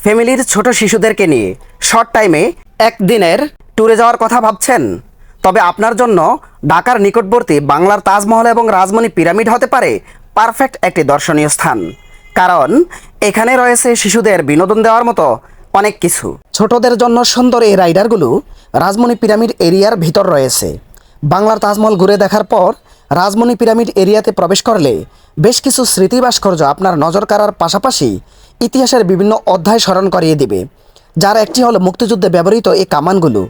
ফ্যামিলির ছোট শিশুদেরকে নিয়ে শর্ট টাইমে একদিনের ট্যুরে যাওয়ার কথা ভাবছেন? তবে আপনার জন্য ঢাকার নিকটবর্তী বাংলার তাজমহল এবং রাজমণি পিরামিড হতে পারে পারফেক্ট একটি দর্শনীয় স্থান। কারণ এখানে রয়েছে শিশুদের বিনোদন দেওয়ার মতো অনেক কিছু। ছোটদের জন্য সুন্দর এই রাইডারগুলো রাজমণি পিরামিড এরিয়ার ভিতর রয়েছে। বাংলার তাজমহল ঘুরে দেখার পর রাজমণি পিরামিড এরিয়াতে প্রবেশ করলে বেশ কিছু স্মৃতি ভাস্কর্য আপনার নজর কাড়ার পাশাপাশি ইতিহাসের বিভিন্ন অধ্যায় স্মরণ করিয়ে দিবে, যার একটি হলো মুক্তিযুদ্ধে ব্যবহৃত এই কামানগুলো,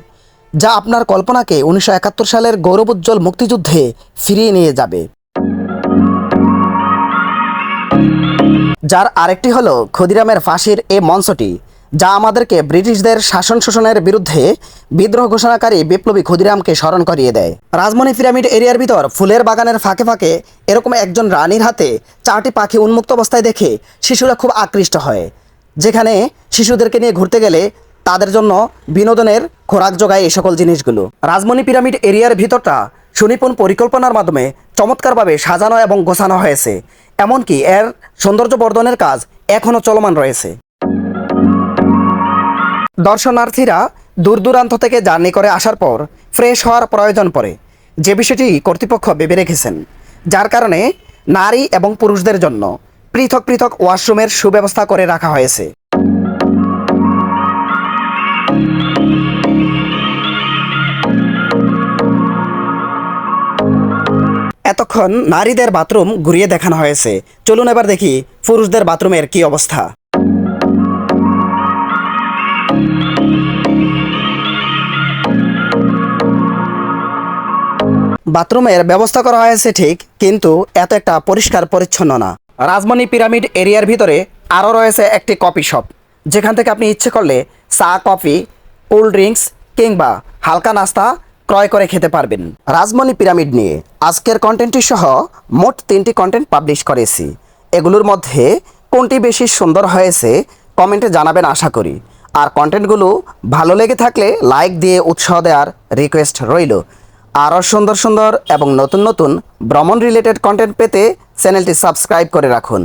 যা আপনার কল্পনাকে 1971 সালের গৌরবোজ্জ্বল মুক্তিযুদ্ধে ফিরিয়ে নিয়ে যাবে। যার আরেকটি হলো ক্ষুদিরামের ফাঁসির এই মঞ্চটি, যা আমাদেরকে ব্রিটিশদের শাসন শোষণের বিরুদ্ধে বিদ্রোহ ঘোষণাকারী বিপ্লবী ক্ষুদিরামকে স্মরণ করিয়ে দেয়। রাজমণি পিরামিড এরিয়ার ভিতর ফুলের বাগানের ফাঁকে ফাঁকে এরকম একজন রানীর হাতে 4টি পাখি উন্মুক্ত অবস্থায় দেখে শিশুরা খুব আকৃষ্ট হয়, যেখানে শিশুদেরকে নিয়ে ঘুরতে গেলে তাদের জন্য বিনোদনের খোরাক যোগায় এই সকল জিনিসগুলো। রাজমণি পিরামিড এরিয়ার ভিতরটা সুনিপুণ পরিকল্পনার মাধ্যমে চমৎকারভাবে সাজানো এবং গোছানো হয়েছে। এমনকি এর সৌন্দর্য বর্ধনের কাজ এখনও চলমান রয়েছে। দর্শনার্থীরা দূর দূরান্ত থেকে জার্নি করে আসার পর ফ্রেশ হওয়ার প্রয়োজন পড়ে, যে বিষয়টি কর্তৃপক্ষ ভেবে রেখেছেন, যার কারণে নারী এবং পুরুষদের জন্য পৃথক পৃথক ওয়াশরুমের সুব্যবস্থা করে রাখা হয়েছে। এতক্ষণ নারীদের বাথরুম ঘুরিয়ে দেখানো হয়েছে, চলুন এবার দেখি পুরুষদের বাথরুমের কি অবস্থা। বাথরুমের ব্যবস্থা করা হয়েছে ঠিক, কিন্তু এত একটা পরিষ্কার পরিচ্ছন্ন না। রাজমণি পিরামিড এরিয়ার ভিতরে আরও রয়েছে একটি কফি শপ, যেখান থেকে আপনি ইচ্ছে করলে চা, কফি, কোল্ড ড্রিঙ্কস কিংবা হালকা নাস্তা ক্রয় করে খেতে পারবেন। রাজমণি পিরামিড নিয়ে আজকের কন্টেন্টটি সহ মোট 3টি কন্টেন্ট পাবলিশ করেছি। এগুলোর মধ্যে কোনটি বেশি সুন্দর হয়েছে কমেন্টে জানাবেন আশা করি। আর কন্টেন্টগুলো ভালো লেগে থাকলে লাইক দিয়ে উৎসাহ দেওয়ার রিকোয়েস্ট রইল। আরও সুন্দর সুন্দর এবং নতুন নতুন ভ্রমণ রিলেটেড কন্টেন্ট পেতে চ্যানেলটি সাবস্ক্রাইব করে রাখুন।